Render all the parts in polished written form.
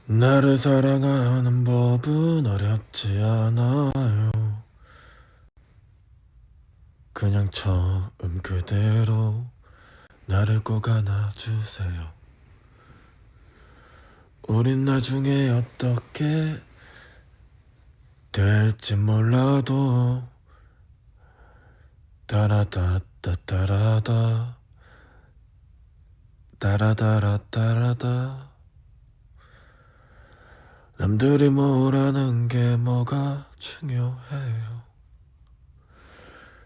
나를 사랑하는 법은 어렵지 않아요. 그냥 처음 그대로 나를 꼭 안아주세요. 우린 나중에 어떻게 될지 몰라도 따라다따따라다 따라다라따라다. 남들이 뭐라는 게 뭐가 중요해요.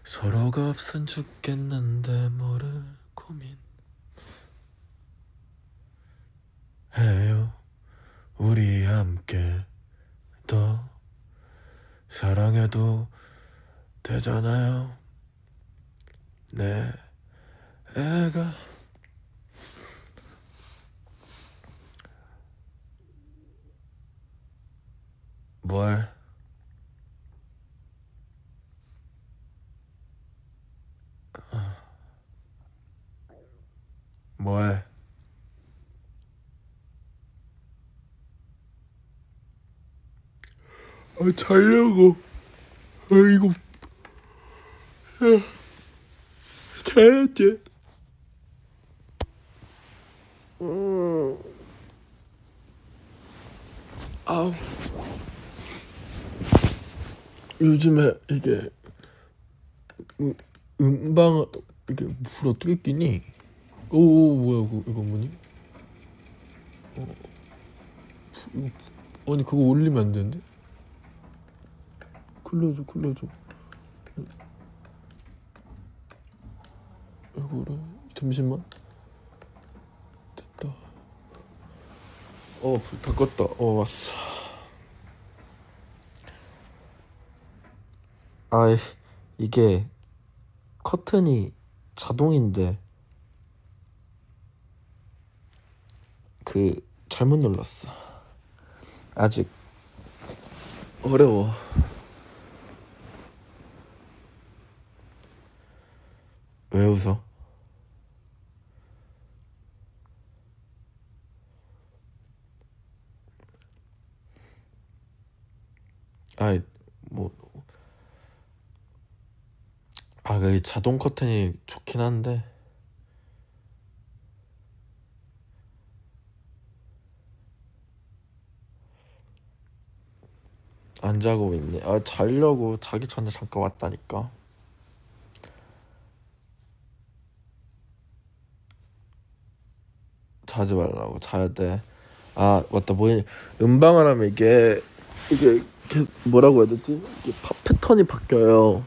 서로가 없은 죽겠는데 뭐를 고민해요. 우리 함께 더 사랑해도 되잖아요. 내 애가 뭘 뭘? 자려고. 아이고, 자야지. 아우, 요즘에 이게 음방 이게 불 어떻게 끼니? 오, 뭐야 이거 뭐니? 아니 그거 올리면 안 되는데? 클로즈. 이거를 잠시만. 됐다. 불 다 껐다. 왔어. 아, 이게 커튼이 자동인데 그 잘못 눌렀어. 아직 어려워. 왜 웃어? 아이, 뭐, 그 자동 커튼이 좋긴 한데 안 자고 있네. 자려고 자기 전에 잠깐 왔다니까. 자지 말라고. 자야 돼. 맞다. 음방을 하면 이게 계속 뭐라고 해야 되지? 이게 패턴이 바뀌어요.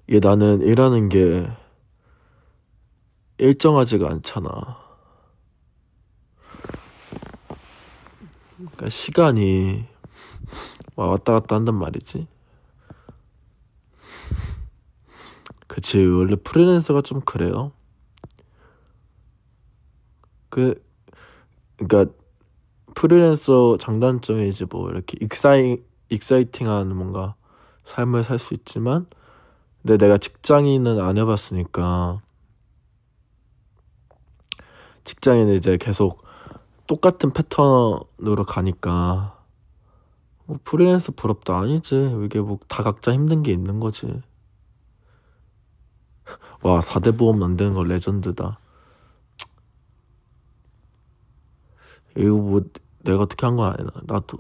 이게 나는 일하는 게 일정하지가 않잖아. 그러니까 시간이 왔다 갔다 한단 말이지. 그치. 원래 프리랜서가 좀 그래요. 그러니까 프리랜서 장단점이 이제 뭐 이렇게 익사이팅한 뭔가 삶을 살 수 있지만, 근데 내가 직장인은 안 해봤으니까, 직장인은 이제 계속 똑같은 패턴으로 가니까 뭐 프리랜서 부럽다 아니지. 이게 뭐 다 각자 힘든 게 있는 거지. 와, 4대 보험 만드는 거 레전드다. 이거 뭐 내가 어떻게 한 건 아니야. 나도.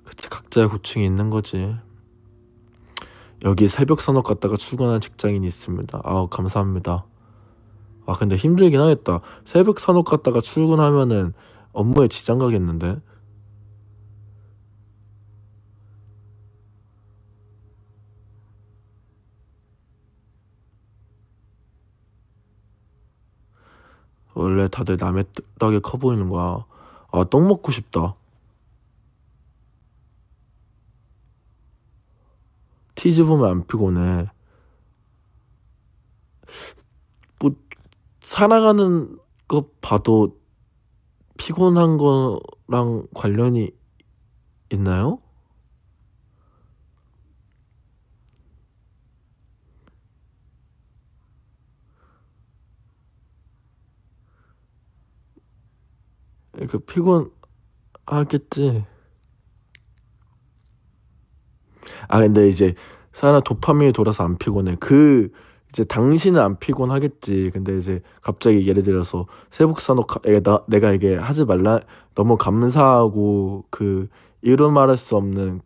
그치, 각자의 고충이 있는 거지. 여기 새벽 산업 갔다가 출근한 직장인이 있습니다. 감사합니다. 근데 힘들긴 하겠다. 새벽 산업 갔다가 출근하면은 업무에 지장 가겠는데? 원래 다들 남의 떡이 커 보이는 거야. 떡 먹고 싶다. 티즈 보면 안 피곤해. 뭐, 살아가는 거 봐도 피곤한 거랑 관련이 있나요? 그 피곤하겠지. 아, 근데 이제 사람 도파민이 돌아서 안 피곤해. 이제 당신은 안 피곤하겠지. 근데 이제 갑자기 예를 들어서 내가 이게 하지 말라, 너무 감사하고 이루 말할 수 없는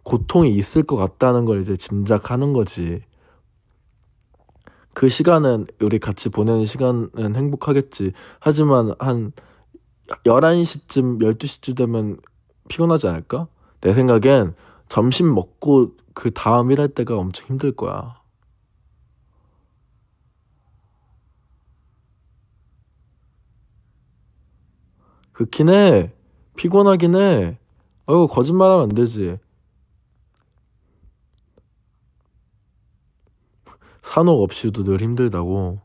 고통이 있을 것 같다는 걸 이제 짐작하는 거지. 그 시간은, 우리 같이 보내는 시간은 행복하겠지. 하지만 한 11시쯤, 12시쯤 되면 피곤하지 않을까? 내 생각엔 점심 먹고 그 다음 일할 때가 엄청 힘들 거야. 그렇긴 해. 피곤하긴 해. 아이고, 거짓말하면 안 되지. 산옥 없이도 늘 힘들다고.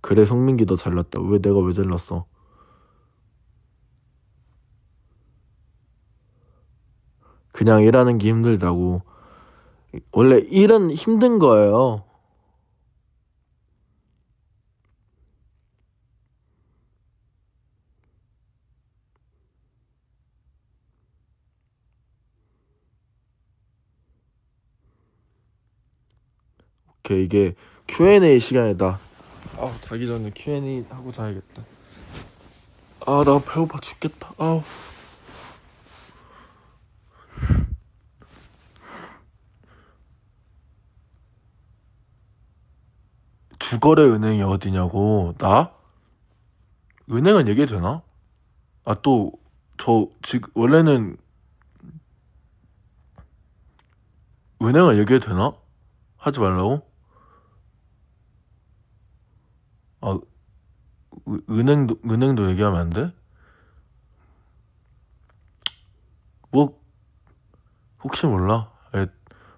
그래, 성민기 너 잘났다. 내가 왜 잘났어? 그냥 일하는 게 힘들다고. 원래 일은 힘든 거예요. 오케이, 이게 Q&A 시간이다. 자기 전에 Q&A 하고 자야겠다. 나 배고파 죽겠다. 주거래 은행이 어디냐고. 나? 은행은 얘기해도 되나? 지금, 원래는 은행은 얘기해도 되나? 하지 말라고? 아, 은행도 얘기하면 안 돼? 뭐, 혹시 몰라.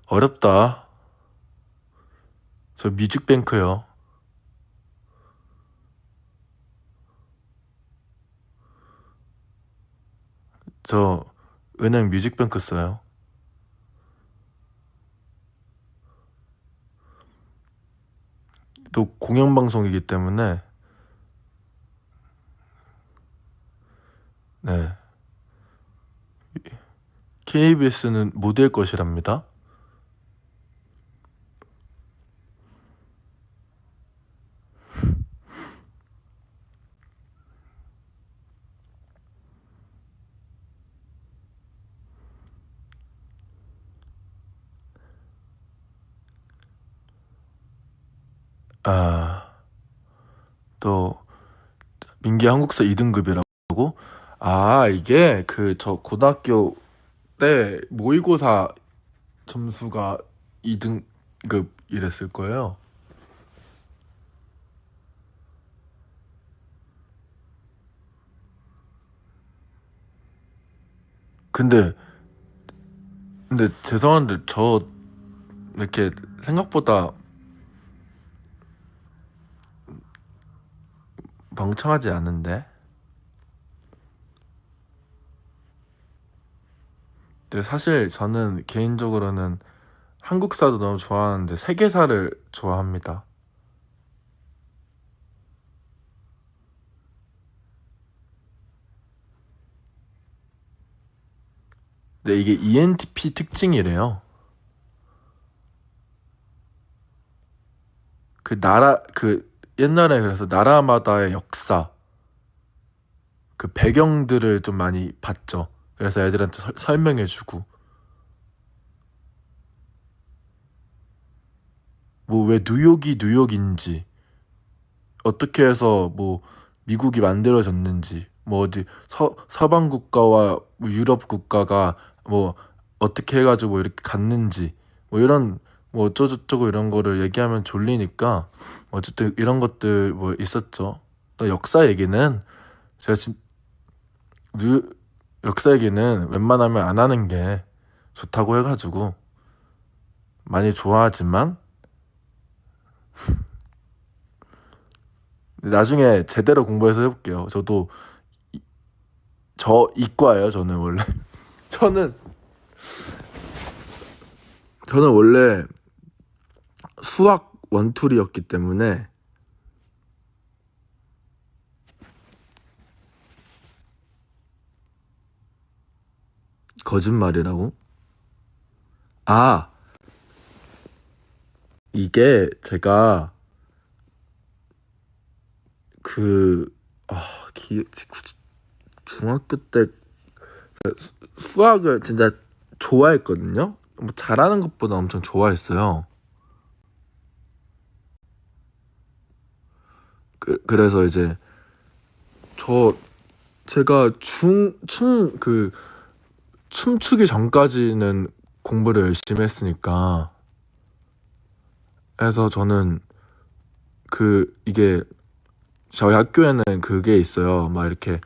어렵다. 저 뮤직뱅크요. 저 은행 뮤직뱅크 써요. 또 공영방송이기 때문에, 네. KBS는 모두의 것이랍니다. 아, 또, 민기 한국사 2등급이라고? 이게 저 고등학교 때 모의고사 점수가 2등급 이랬을 거예요. 근데, 죄송한데 저 이렇게 생각보다 멍청하지 않은데? 근데 사실 저는 개인적으로는 한국사도 너무 좋아하는데 세계사를 좋아합니다. 근데 이게 ENTP 특징이래요. 옛날에 그래서 나라마다의 역사, 배경들을 좀 많이 봤죠. 그래서 애들한테 설명해주고, 뭐 왜 뉴욕이 뉴욕인지, 어떻게 해서 뭐 미국이 만들어졌는지, 뭐 어디 서방 국가와 뭐 유럽 국가가 뭐 어떻게 해가지고 뭐 이렇게 갔는지, 뭐 이런 뭐 어쩌고저쩌고 이런 거를 얘기하면 졸리니까 어쨌든 이런 것들 뭐 있었죠. 또 역사 얘기는 제가 뉴, 역사 얘기는 웬만하면 안 하는 게 좋다고 해가지고 많이 좋아하지만 나중에 제대로 공부해서 해볼게요. 이- 저 이과예요. 저는 원래 저는 저는 원래 수학 원툴이었기 때문에 거짓말이라고? 아, 이게 제가 그, 아, 중학교 때 수학을 진짜 좋아했거든요? 뭐 잘하는 것보다 엄청 좋아했어요. 그래서 이제 저 제가 춤추기 전까지는 공부를 열심히 했으니까 해서 저는 이게 저희 학교에는 그게 있어요. 막 이렇게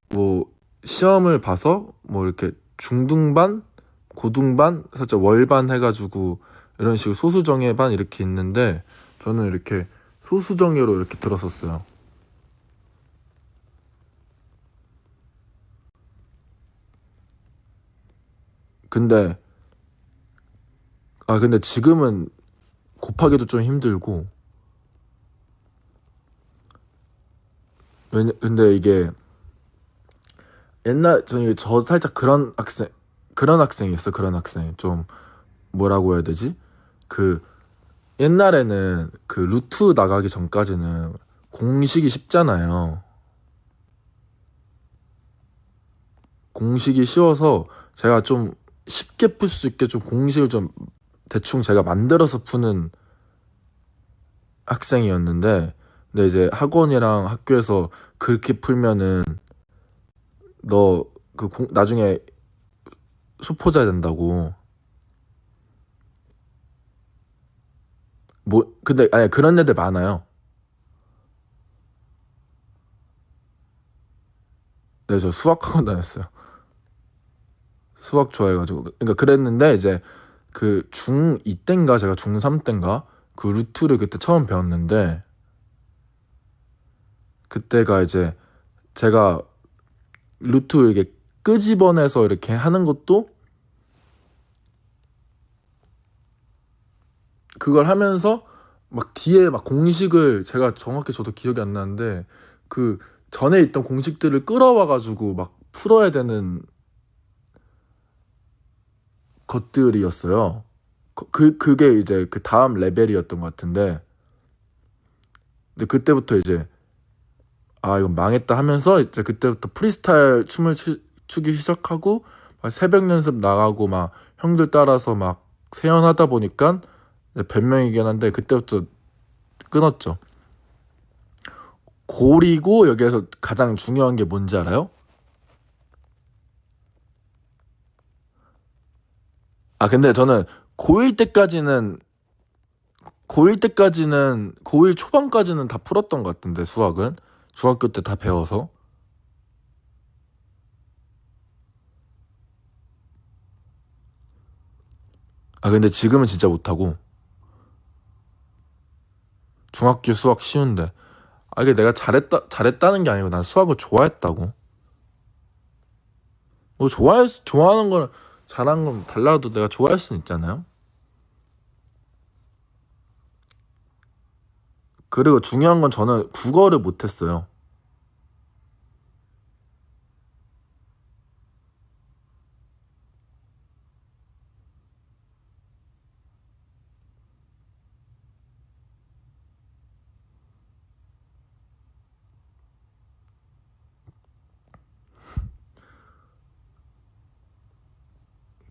뭐 시험을 봐서 뭐 이렇게 중등반, 고등반, 살짝 월반 해가지고 이런 식으로 소수정예반 이렇게 있는데 저는 이렇게 소수정예로 이렇게 들었었어요. 근데 근데 지금은 곱하기도 좀 힘들고 근데 이게 저는 저 살짝 그런 학생이었어. 그런 학생 좀 뭐라고 해야 되지? 그 옛날에는 그 루트 나가기 전까지는 공식이 쉽잖아요. 공식이 쉬워서 제가 좀 쉽게 풀 수 있게 좀 공식을 좀 대충 제가 만들어서 푸는 학생이었는데 근데 이제 학원이랑 학교에서 그렇게 풀면은 너 나중에 수포자 된다고. 뭐 근데 아니 그런 애들 많아요. 네, 저 수학학원 다녔어요. 수학 좋아해가지고 그러니까 그랬는데 이제 그 중2 땐가 제가 중3 땐가 그 루트를 그때 처음 배웠는데 그때가 이제 제가 루트 이렇게 끄집어내서 이렇게 하는 것도 그걸 하면서 막 뒤에 막 공식을 제가 정확히 저도 기억이 안 나는데 그 전에 있던 공식들을 끌어와가지고 막 풀어야 되는 것들이었어요. 그게 이제 그 다음 레벨이었던 것 같은데 근데 그때부터 이제 이건 망했다 하면서 이제 그때부터 프리스타일 춤을 추기 시작하고 막 새벽 연습 나가고 막 형들 따라서 막 세연하다 보니까 별명이긴 한데 그때부터 끊었죠. 골이고 여기에서 가장 중요한 게 뭔지 알아요? 근데 저는 고1 때까지는 고1 초반까지는 다 풀었던 것 같은데 수학은 중학교 때 다 배워서 근데 지금은 진짜 못하고 중학교 수학 쉬운데 이게 내가 잘했다는 게 아니고 난 수학을 좋아했다고. 뭐 좋아하는 거는 잘하는 건 달라도 내가 좋아할 수는 있잖아요. 그리고 중요한 건 저는 국어를 못했어요.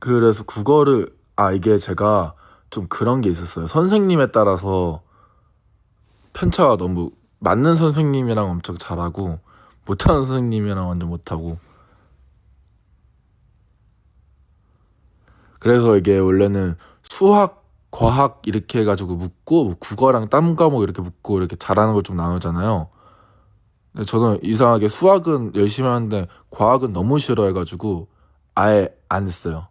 그래서 이게 제가 좀 그런 게 있었어요. 선생님에 따라서 편차가 너무 맞는 선생님이랑 엄청 잘하고 못하는 선생님이랑 완전 못하고 그래서 이게 원래는 수학, 과학 이렇게 해가지고 묶고 뭐 국어랑 딴 과목 이렇게 묶고 이렇게 잘하는 걸 좀 나누잖아요. 근데 저는 이상하게 수학은 열심히 하는데 과학은 너무 싫어해가지고 아예 안 했어요.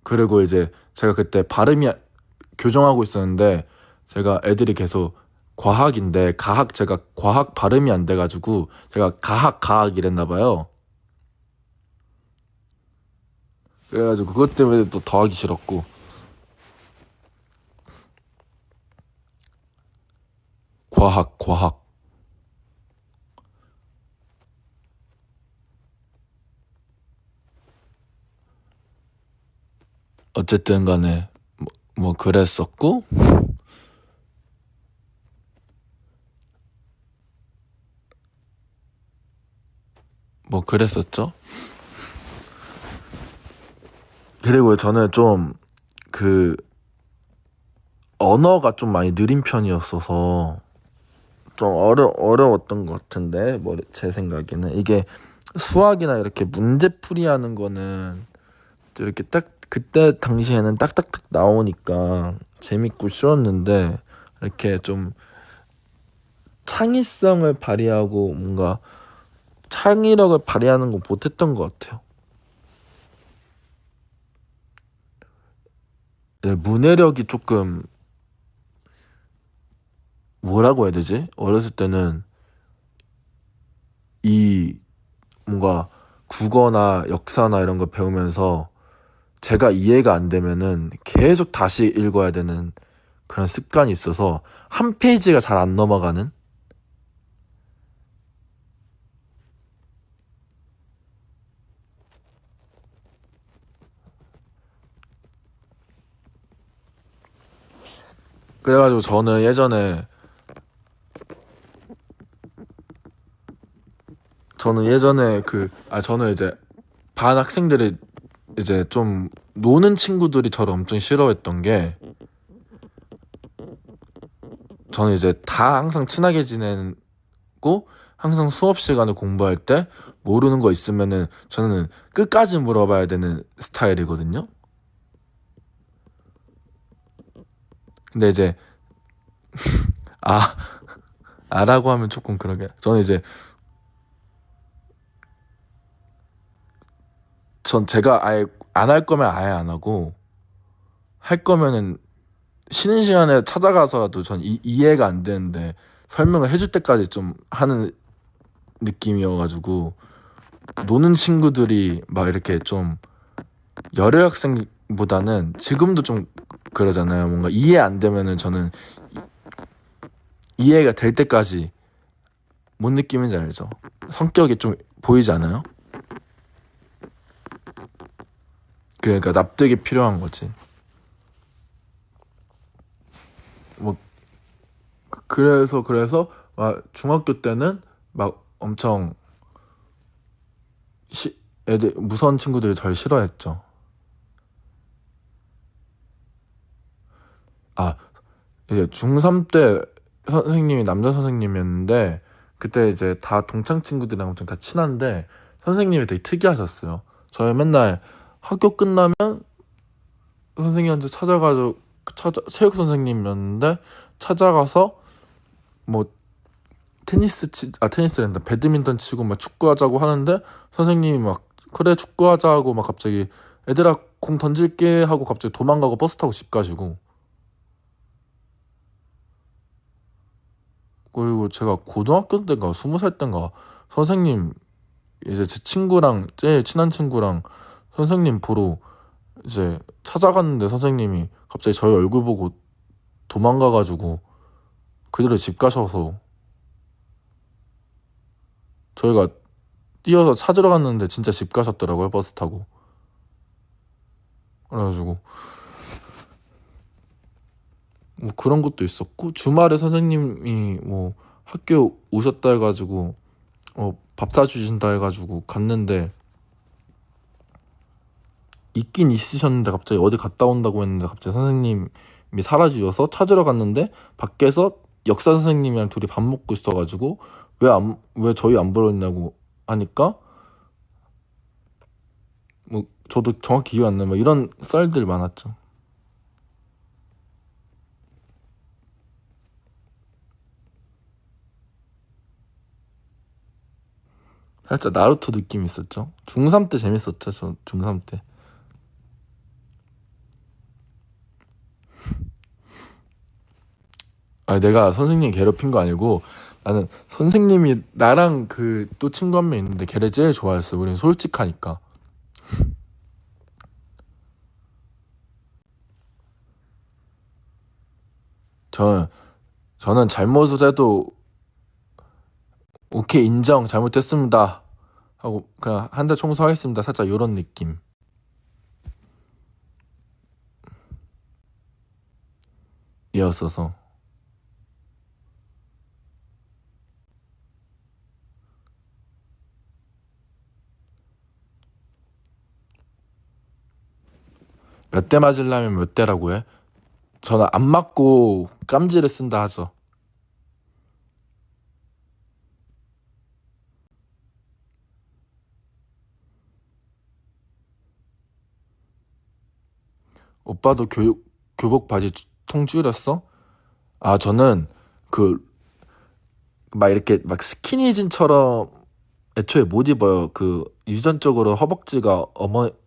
그리고 이제 제가 그때 발음이 교정하고 있었는데 제가 애들이 계속 제가 과학 발음이 안 돼가지고 제가 가학 이랬나 봐요. 그래가지고 그것 때문에 또 더 하기 싫었고 과학 어쨌든 간에 뭐 그랬었고, 뭐 그랬었죠. 그리고 저는 좀 그 언어가 좀 많이 느린 편이었어서 좀 어려웠던 것 같은데, 뭐 제 생각에는 이게 수학이나 이렇게 문제풀이하는 거는 이렇게 딱 그때 당시에는 딱딱딱 나오니까 재밌고 쉬웠는데, 이렇게 좀 창의성을 발휘하고 뭔가 창의력을 발휘하는 거 못했던 것 같아요. 네, 문해력이 조금 뭐라고 해야 되지? 어렸을 때는 이 뭔가 국어나 역사나 이런 거 배우면서 제가 이해가 안 되면은 계속 다시 읽어야 되는 그런 습관이 있어서 한 페이지가 잘 안 넘어가는. 그래가지고 저는 예전에 저는 이제 반 학생들이 이제 좀 노는 친구들이 저를 엄청 싫어했던 게, 저는 이제 다 항상 친하게 지내고 항상 수업 시간에 공부할 때 모르는 거 있으면은 저는 끝까지 물어봐야 되는 스타일이거든요. 근데 이제 아 아라고 하면 조금 그러게. 저는 이제 전 제가 아예 안 할 거면 아예 안 하고, 할 거면은 쉬는 시간에 찾아가서라도 전 이해가 안 되는데 설명을 해줄 때까지 좀 하는 느낌이어가지고, 노는 친구들이 막 이렇게 좀 여려 학생보다는 지금도 좀 그러잖아요. 뭔가 이해 안 되면은 저는 이해가 될 때까지, 뭔 느낌인지 알죠? 성격이 좀 보이지 않아요? 그러니까 납득이 필요한 거지. 뭐 그래서 막 중학교 때는 막 엄청 애들 무서운 친구들이 덜 싫어했죠. 아, 이제 중3 때 선생님이 남자 선생님이었는데, 그때 이제 다 동창 친구들이랑 엄청 다 친한데 선생님이 되게 특이하셨어요. 저희 맨날 학교 끝나면 선생님한테 찾아가지고, 체육 선생님이었는데 찾아가서 뭐 테니스랜다, 배드민턴 치고 막 축구하자고 하는데 선생님이 막 그래 축구하자고 막 갑자기 애들아 공 던질게 하고 갑자기 도망가고 버스 타고 집 가시고. 그리고 제가 고등학교 때인가 20살 때인가 선생님, 이제 제 친구랑 제일 친한 친구랑 선생님 보러 이제 찾아갔는데 선생님이 갑자기 저희 얼굴 보고 도망가가지고 그대로 집 가셔서, 저희가 뛰어서 찾으러 갔는데 진짜 집 가셨더라고요, 버스 타고. 그래가지고 뭐 그런 것도 있었고, 주말에 선생님이 뭐 학교 오셨다 해가지고 밥 사주신다 해가지고 갔는데, 있긴 있으셨는데 갑자기 어디 갔다 온다고 했는데 갑자기 선생님이 사라지셔서 찾으러 갔는데 밖에서 역사 선생님이랑 둘이 밥 먹고 있어가지고 왜 저희 안 불렀냐고 하니까, 뭐 저도 정확히 기억 안 나요. 뭐 이런 썰들 많았죠. 살짝 나루토 느낌 있었죠. 중3 때 재밌었죠. 저 중3 때. 아, 내가 선생님 괴롭힌 거 아니고, 나는 선생님이 나랑 그 또 친구 한 명 있는데 걔를 제일 좋아했어. 우린 솔직하니까. 저는 저는 잘못을 해도 오케이 인정 잘못했습니다 하고 그냥 한 달 청소하겠습니다. 살짝 이런 느낌. 이었어서. 몇 대 맞으려면 몇 대라고 해? 저는 안 맞고 깜지를 쓴다 하죠. 오빠도 교복 바지 통 줄였어? 아, 저는 그, 막 이렇게 막 스키니진처럼 애초에 못 입어요. 그, 유전적으로 허벅지가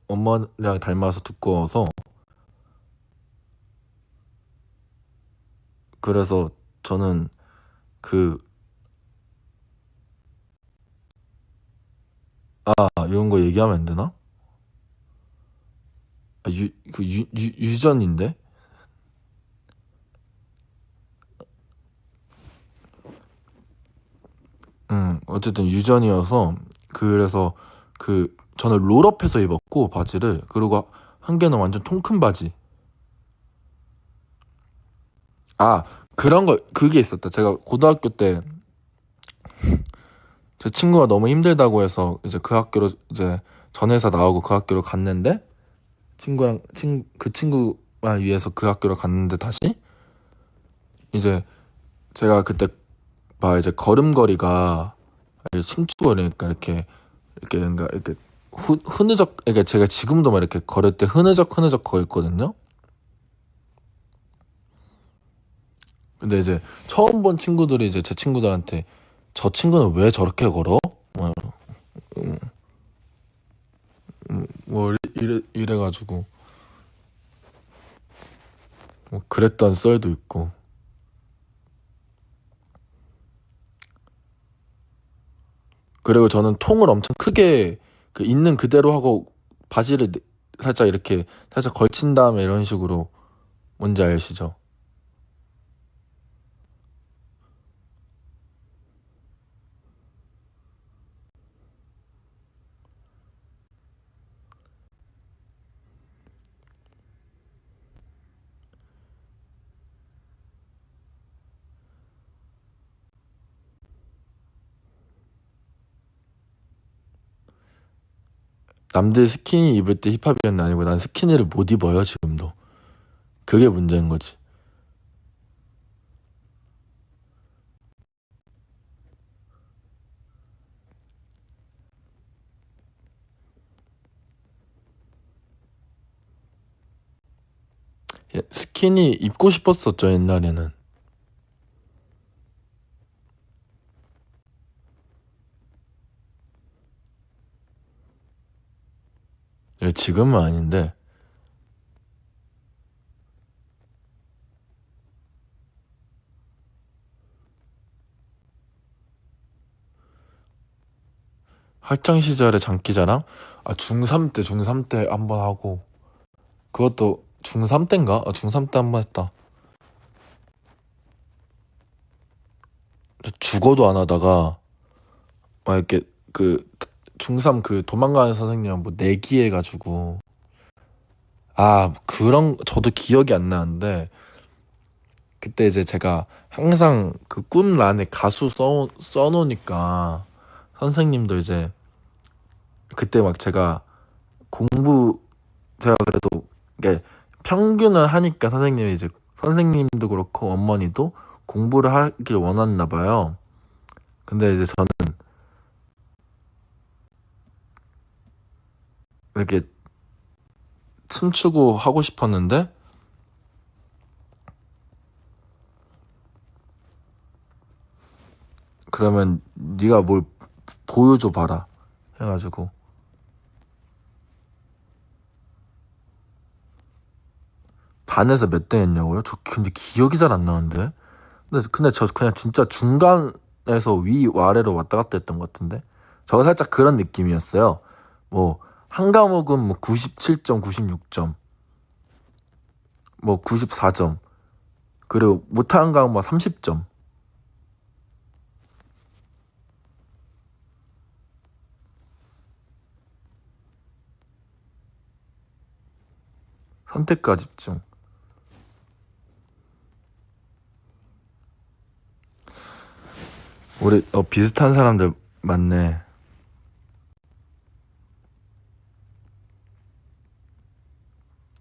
어머니랑 닮아서 두꺼워서. 그래서 저는 그, 이런 거 얘기하면 안 되나? 유전인데? 어쨌든 유전이어서, 그래서 저는 롤업해서 입었고, 바지를. 그리고 한 개는 완전 통큰 바지. 아, 그게 있었다. 제가 고등학교 때 제 친구가 너무 힘들다고 해서 이제 그 학교로 이제 전 회사 나오고 그 학교로 갔는데 그 친구만 위해서 그 학교로 갔는데 다시 이제 제가 그때 막 이제 걸음걸이가 이제 춤추고 그러니까 이렇게 뭔가 이렇게 흐느적 이게 제가 지금도 막 이렇게 걸을 때 흐느적 거렸거든요. 근데 이제 처음 본 친구들이 이제 제 친구들한테 저 친구는 왜 저렇게 걸어? 뭐, 뭐 이래가지고 뭐 그랬던 썰도 있고. 그리고 저는 통을 엄청 크게 그 있는 그대로 하고 바지를 살짝 이렇게 살짝 걸친 다음에 이런 식으로 뭔지 아시죠? 남들 스키니 입을 때 힙합이었나 아니고 난 스키니를 못 입어요 지금도. 그게 문제인 거지. 예, 스키니 입고 싶었었죠 옛날에는. 예, 지금은 아닌데 학창 시절에 장기자랑 중3 때 한 번 하고 그것도 중3 때인가? 중3 때 한 번 했다. 저 죽어도 안 하다가 막 이렇게 그 중3 그 도망가는 선생님 뭐 내기해가지고 그런 저도 기억이 안 나는데 그때 이제 제가 항상 그 꿈란에 가수 써놓으니까 선생님도 이제 그때 막 제가 공부 제가 그래도 이게 평균을 하니까 선생님이 이제 선생님도 그렇고 어머니도 공부를 하길 원했나 봐요. 근데 이제 저는 이렇게 춤추고 하고 싶었는데 그러면 네가 뭘 보여줘 봐라 해가지고 반에서 몇 등 했냐고요? 저 근데 기억이 잘 안 나는데. 근데 저 그냥 진짜 중간에서 아래로 왔다 갔다 했던 것 같은데. 저가 살짝 그런 느낌이었어요. 뭐 한 과목은 뭐 97점, 96점, 뭐 94점, 그리고 못한 과목 뭐 30점. 선택과 집중. 우리 비슷한 사람들 많네.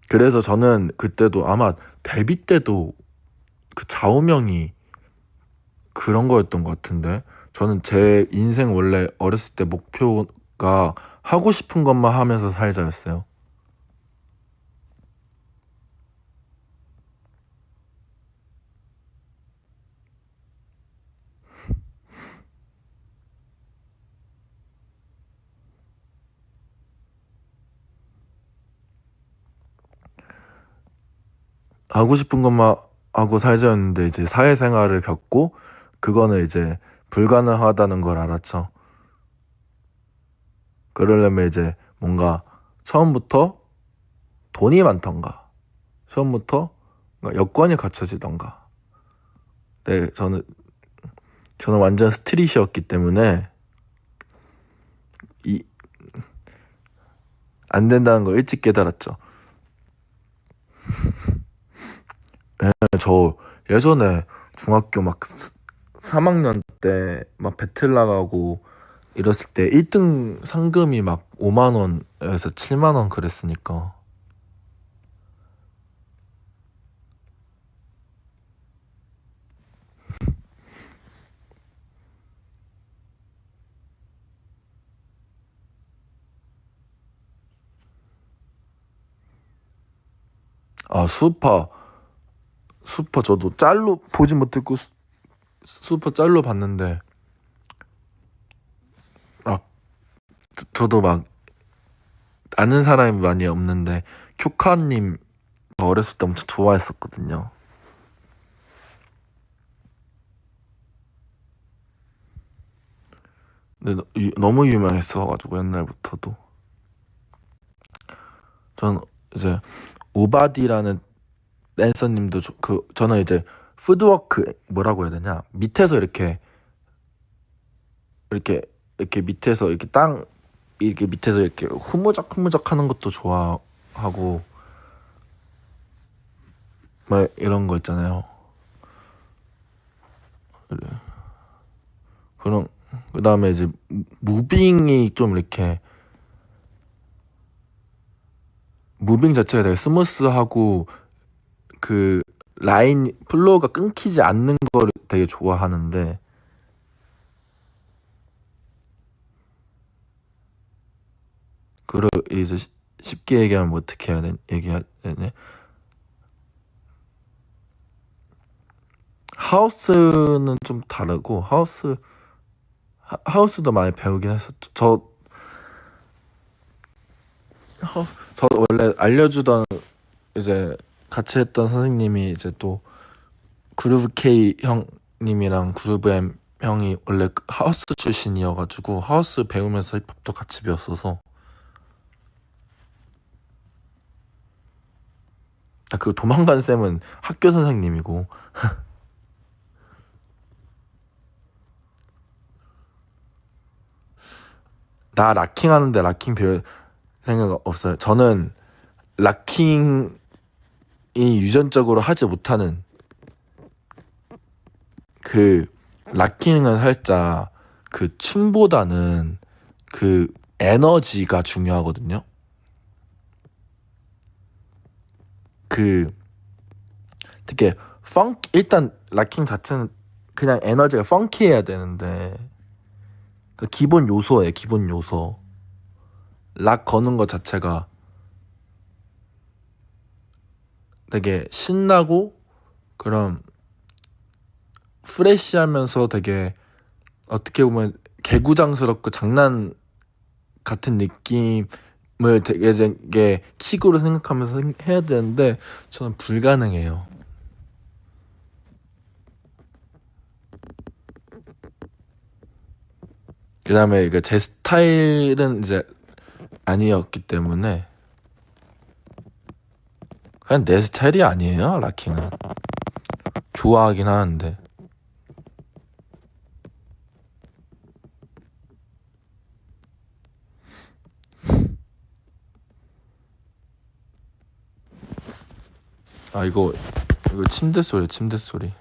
그래서 저는 그때도 아마 데뷔 때도 그 좌우명이 그런 거였던 것 같은데, 저는 제 인생 원래 어렸을 때 목표가 하고 싶은 것만 하면서 살자였어요. 하고 싶은 것만 하고 살자였는데 이제 사회생활을 겪고 그거는 이제 불가능하다는 걸 알았죠. 그러려면 이제 뭔가 처음부터 돈이 많던가, 처음부터 뭔가 여건이 갖춰지던가. 네, 저는 완전 스트릿이었기 때문에 이 안 된다는 걸 일찍 깨달았죠. 네, 저 예전에 중학교 막 3학년 때 막 배틀 나가고 이랬을 때 1등 상금이 막 5만 원에서 7만 원 그랬으니까. 아, 수우파 저도 짤로 보진 못했고 수우파 짤로 봤는데, 아, 저도 막 아는 사람이 많이 없는데 쿄카님 어렸을 때 엄청 좋아했었거든요. 근데 너무 유명했어가지고 옛날부터도. 전 이제 오바디라는 댄서님도 저는 이제 푸드워크 뭐라고 해야 되냐, 밑에서 이렇게 이렇게 밑에서 이렇게 땅 이렇게 밑에서 이렇게 후무적 하는 것도 좋아하고 막 이런 거 있잖아요. 그런 그다음에 이제 무빙이 좀 이렇게 무빙 자체가 되게 스무스하고 그 라인 플로우가 끊기지 않는 거를 되게 좋아하는데, 그걸 이제 쉽게 얘기하면 뭐 어떻게 얘기해야 되냐, 하우스는 좀 다르고 하우스도 많이 배우긴 했었죠. 저 원래 알려주던 이제 같이 했던 선생님이 이제 또 그루브 K 형님이랑 그루브 M 형이 원래 하우스 출신이어가지고 하우스 배우면서 힙합도 같이 배웠어서. 아, 그 도망간 쌤은 학교 선생님이고, 나 락킹 하는데 락킹 배울 생각 없어요. 저는 락킹이 유전적으로 하지 못하는 그 락킹은 살짝 그 춤보다는 그 에너지가 중요하거든요. 그 되게 일단 락킹 자체는 그냥 에너지가 펑키해야 되는데 그 기본 요소예요. 기본 요소. 락 거는 것 자체가 되게 신나고 그런 프레시하면서 되게 어떻게 보면 개구장스럽고 장난 같은 느낌을 되게 킥으로 생각하면서 해야 되는데 저는 불가능해요. 그 다음에 제 스타일은 이제 아니었기 때문에 그냥 내 스타일이 아니에요. 락킹은 좋아하긴 하는데. 아, 이거 침대 소리.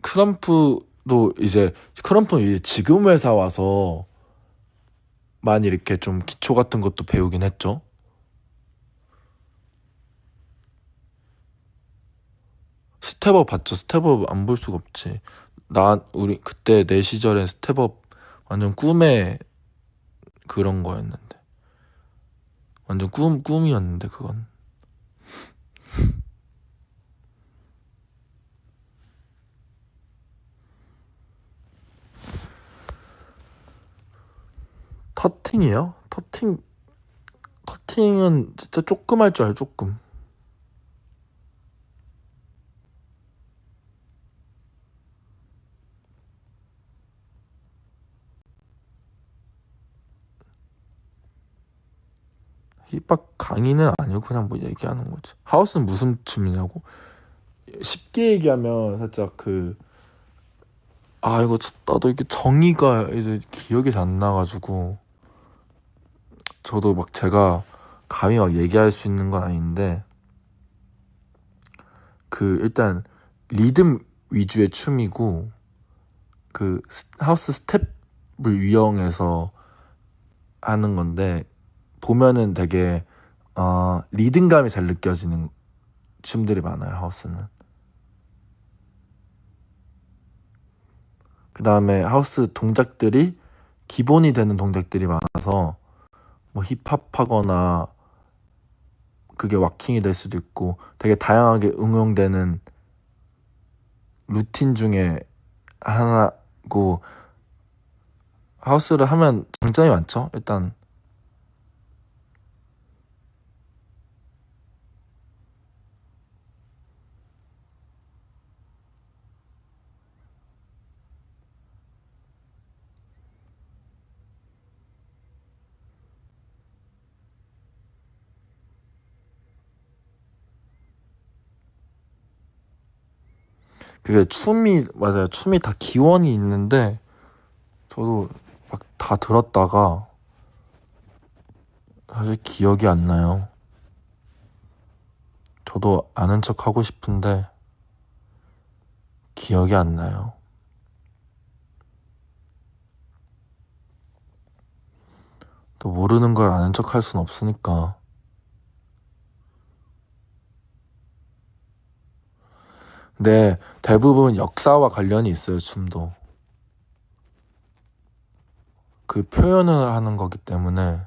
크럼프도 이제 크럼프는 이제 지금 회사 와서 많이 이렇게 좀 기초 같은 것도 배우긴 했죠. 스텝업 봤죠. 스텝업 안 볼 수가 없지. 우리 그때 내 시절엔 스텝업 완전 꿈의 그런 거였는데. 완전 꿈이었는데 그건. 터팅이요? 터팅은 진짜 조금 할 줄 알아요. 조금. 힙합 강의는 아니고 그냥 뭐 얘기하는 거지. 하우스는 무슨 춤이냐고? 쉽게 얘기하면 살짝 이거 나도 이게 정의가 이제 기억이 잘 안 나가지고 저도 막 제가 감히 막 얘기할 수 있는 건 아닌데 일단 리듬 위주의 춤이고 하우스 스텝을 이용해서 하는 건데 보면은 되게 리듬감이 잘 느껴지는 춤들이 많아요. 하우스는. 그 다음에 하우스 동작들이 기본이 되는 동작들이 많아서 뭐 힙합하거나 그게 왁킹이 될 수도 있고 되게 다양하게 응용되는 루틴 중에 하나고 하우스를 하면 장점이 많죠. 일단 그게 맞아요. 춤이 다 기원이 있는데 저도 막 다 들었다가 사실 기억이 안 나요. 저도 아는 척 하고 싶은데 기억이 안 나요. 또 모르는 걸 아는 척 할 순 없으니까. 근데 대부분 역사와 관련이 있어요, 춤도. 그 표현을 하는 거기 때문에.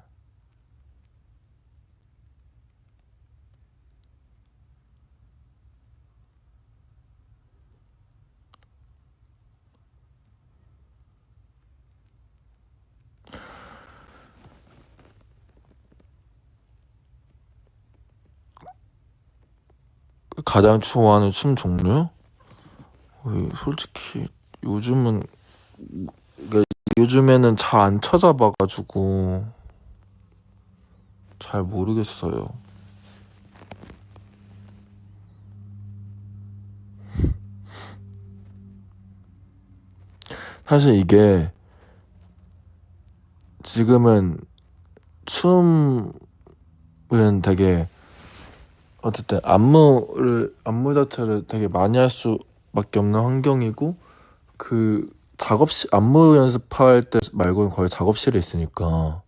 가장 좋아하는 춤 종류? 솔직히 요즘은 그러니까 요즘에는 잘 안 찾아봐가지고 잘 모르겠어요. 사실 이게 지금은 춤은 되게 어쨌든 안무 자체를 되게 많이 할 수밖에 없는 환경이고 안무 연습할 때 말고는 거의 작업실에 있으니까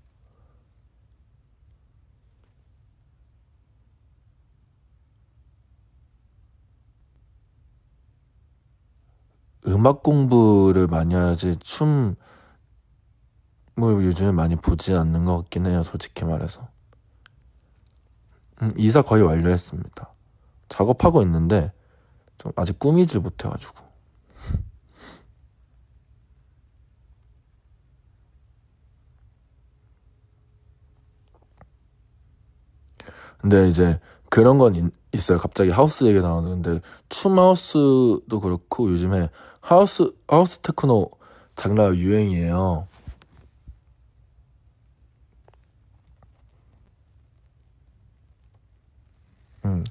음악 공부를 많이 해야지 춤을 요즘에 많이 보지 않는 것 같긴 해요, 솔직히 말해서. 이사 거의 완료했습니다. 작업하고 있는데 좀 아직 꾸미질 못해가지고. 근데 이제 그런 건 있어요. 갑자기 하우스 얘기 나오는데 춤 하우스도 그렇고 요즘에 하우스 테크노 장르가 유행이에요. 음.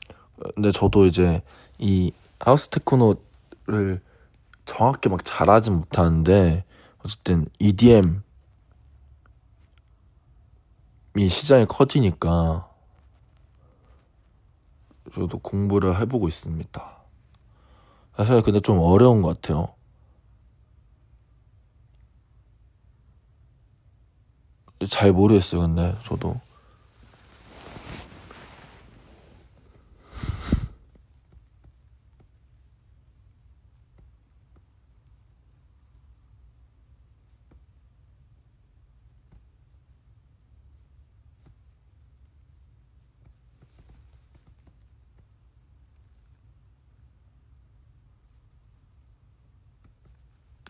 근데 저도 이제 이 하우스 테크노를 정확히 막 잘하진 못하는데 어쨌든 EDM이 시장이 커지니까 저도 공부를 해보고 있습니다. 사실 근데 좀 어려운 것 같아요. 잘 모르겠어요, 근데 저도.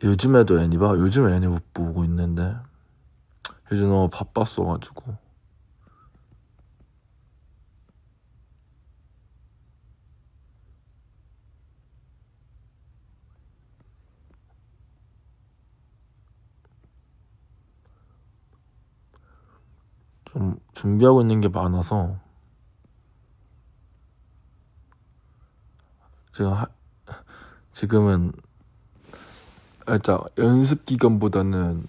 요즘에도 애니 봐? 요즘 애니 못 보고 있는데 요즘 너무 바빴어가지고. 좀 준비하고 있는 게 많아서 제가 지금은 살짝 연습 기간보다는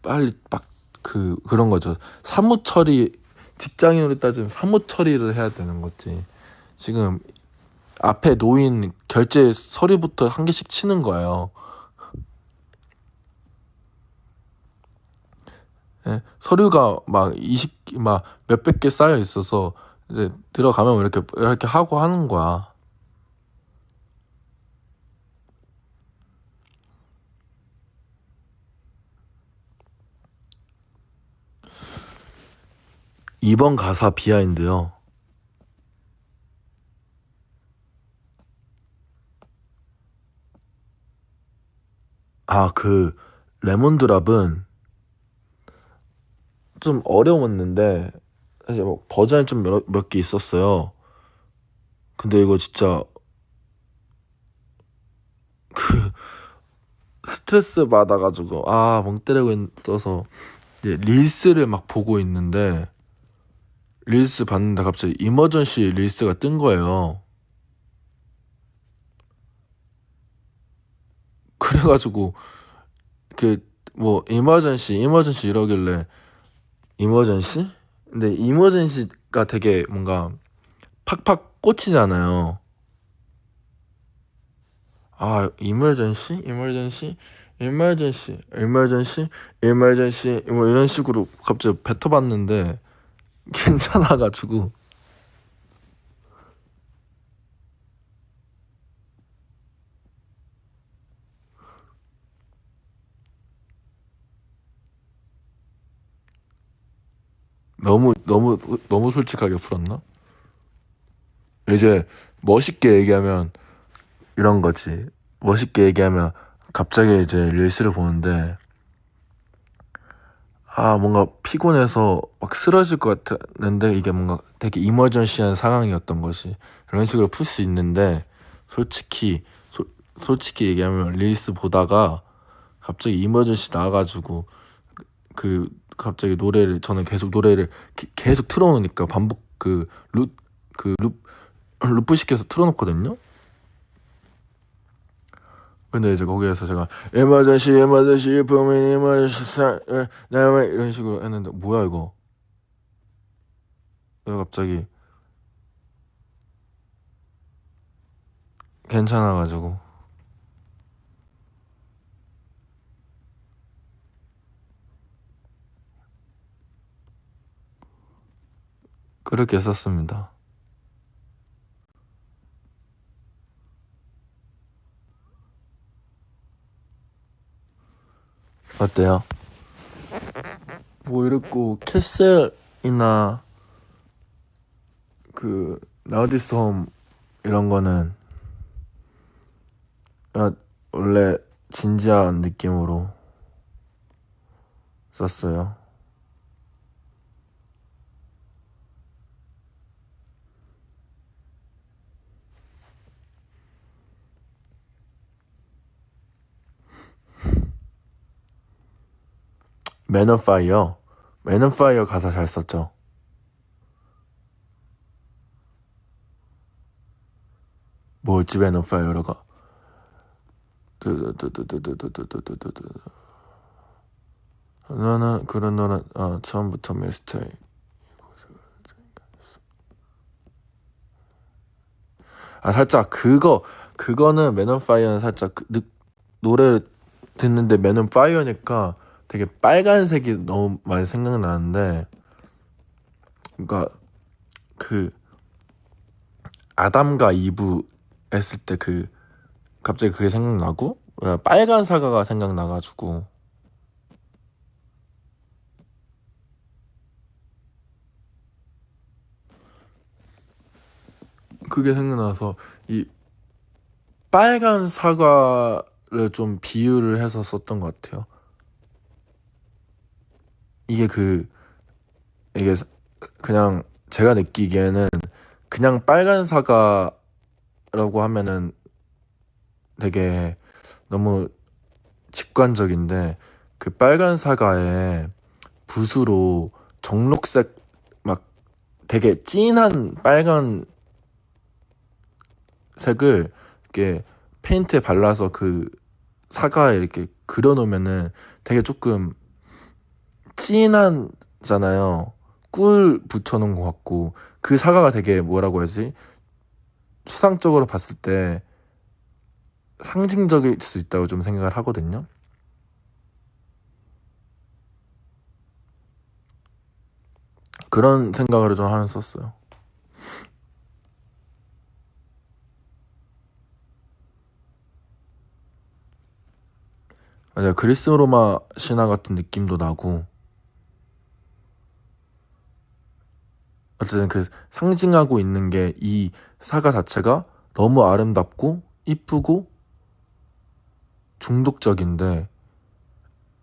빨리 막 그런 거죠. 사무 처리, 직장인으로 따지면 사무 처리를 해야 되는 거지. 지금 앞에 놓인 결제 서류부터 한 개씩 치는 거예요. 예, 서류가 막 막 몇백 개 쌓여 있어서 이제 들어가면 이렇게 하고 하는 거야. 이번 가사 비하인드요. 아, 레몬드랍은 좀 어려웠는데 사실 뭐 버전이 좀 몇 개 있었어요. 근데 이거 진짜 그 스트레스 받아가지고 멍 때리고 있어서 이제 릴스를 막 보고 있는데 릴스 봤는데 갑자기 이머전시 릴스가 뜬 거예요. 그래가지고 그 뭐 이머전시 이러길래 이머전시? 근데 이머전시가 되게 뭔가 팍팍 꽂히잖아요. 이머전시 뭐 이런 식으로 갑자기 뱉어봤는데 괜찮아가지고 너무 솔직하게 풀었나? 이제 멋있게 얘기하면 이런 거지. 멋있게 얘기하면 갑자기 이제 릴스를 보는데 뭔가 피곤해서 막 쓰러질 것 같았는데 이게 뭔가 되게 이머전시한 상황이었던 것이 이런 식으로 풀 수 있는데 솔직히 솔직히 얘기하면 릴스 보다가 갑자기 이머전시 나와가지고 갑자기 저는 계속 노래를 계속 틀어놓으니까 반복 루프 시켜서 틀어놓거든요. 근데 이제 거기에서 제가 에머전시 범인 에머전시 이런 식으로 했는데 뭐야 이거. 내가 갑자기 괜찮아가지고 그렇게 썼습니다. 어때요? 뭐 이랬고 캐슬이나 라우디스 홈 이런 거는 원래 진지한 느낌으로 썼어요. 맨온파이어 가사 잘 썼죠. 뭐였지 맨온파이어가 너는 그런 너는 처음부터 미스테이 살짝 그거는 맨온 파이어는 살짝 노래 듣는데 맨온 파이어니까 되게 빨간색이 너무 많이 생각나는데, 그러니까 그 아담과 이브 했을 때 갑자기 그게 생각나고 빨간 사과가 생각나가지고 그게 생각나서 이 빨간 사과를 좀 비유를 해서 썼던 것 같아요. 이게 이게 그냥 제가 느끼기에는 그냥 빨간 사과라고 하면은 되게 너무 직관적인데, 그 빨간 사과에 붓으로 정록색 막 되게 진한 빨간 색을 이렇게 페인트에 발라서 그 사과에 이렇게 그려놓으면은 되게 조금 진한잖아요. 꿀 붙여놓은 것 같고, 그 사과가 되게 뭐라고 해야지, 추상적으로 봤을 때 상징적일 수 있다고 좀 생각을 하거든요. 그런 생각을 좀 하면서 썼어요. 맞아요. 그리스 로마 신화 같은 느낌도 나고, 어쨌든 그 상징하고 있는 게 이 사과 자체가 너무 아름답고 이쁘고 중독적인데,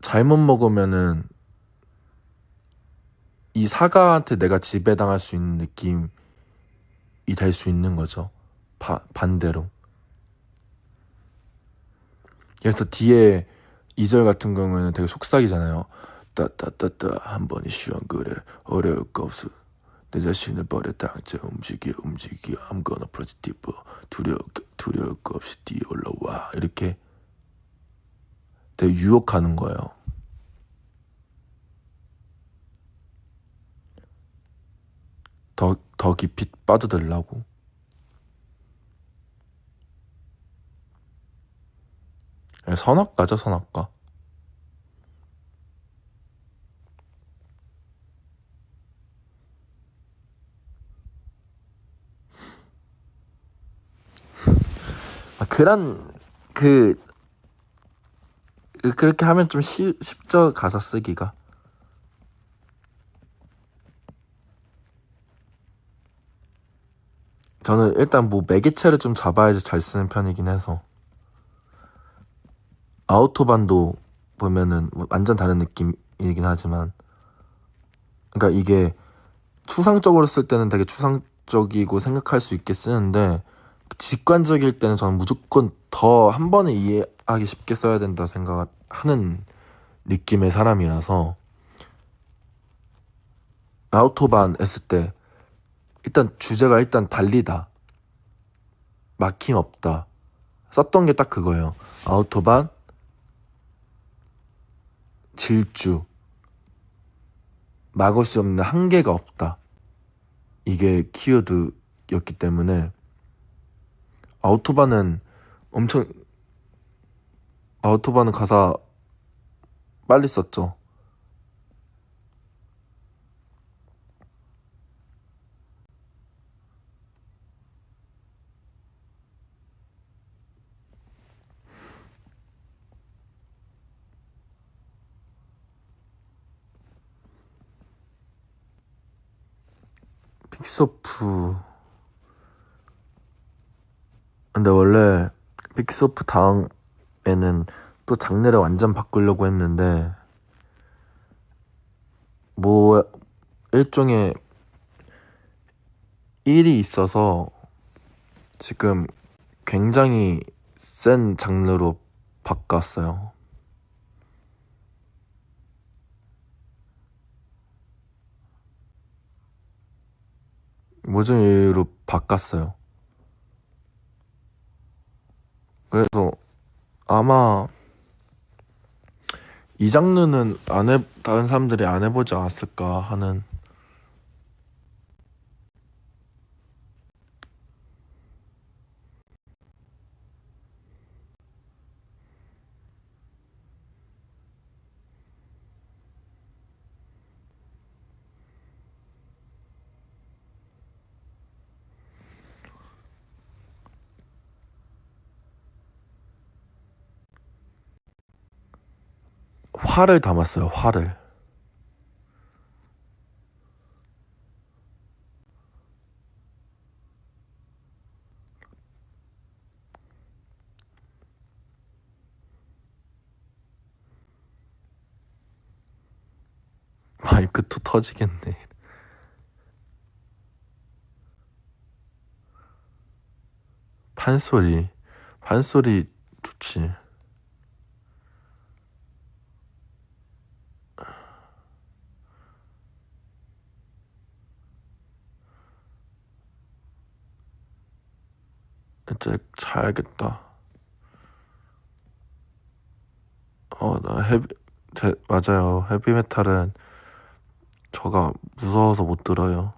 잘못 먹으면은 이 사과한테 내가 지배당할 수 있는 느낌이 될 수 있는 거죠. 반대로. 그래서 뒤에 2절 같은 경우에는 되게 속삭이잖아요. 따따따따 한 번이 쉬운 그래 어려울 거 없어. 내 자신을 버려 당장 움직여 I'm gonna press deeper. 두려울 거 없이 뛰어 올라와. 이렇게 되게 유혹하는 거예요. 더 깊이 빠져들라고. 선악과죠, 선악과. 그런 그렇게 하면 좀 쉽죠, 가사 쓰기가. 저는 일단 뭐 매개체를 좀 잡아야지 잘 쓰는 편이긴 해서. 아우토반도 보면은 뭐 완전 다른 느낌이긴 하지만, 그러니까 이게 추상적으로 쓸 때는 되게 추상적이고 생각할 수 있게 쓰는데, 직관적일 때는 저는 무조건 더 한 번에 이해하기 쉽게 써야 된다 생각하는 느낌의 사람이라서, 아우토반 했을 때 일단 주제가 일단 달리다, 막힘 없다, 썼던 게 딱 그거예요. 아우토반, 질주, 막을 수 없는 한계가 없다. 이게 키워드였기 때문에 아우토반은 엄청 아우토반은 가사 빨리 썼죠. 픽스오프, 근데 원래 픽스오프 다음에는 또 장르를 완전 바꾸려고 했는데, 뭐 일종의 일이 있어서 지금 굉장히 센 장르로 바꿨어요. 모든 이유로 바꿨어요. 그래서 아마 이 장르는 다른 사람들이 안 해보지 않았을까 하는. 화를 담았어요. 화를. 마이크 또 터지겠네. 판소리. 판소리 좋지. 이제 자야겠다. 나 맞아요. 헤비메탈은 저가 무서워서 못 들어요.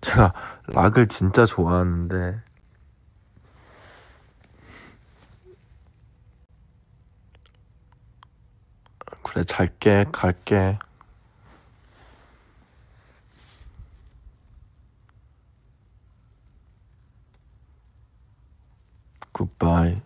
제가 락을 진짜 좋아하는데, 그래, 잘게, 갈게. 굿바이.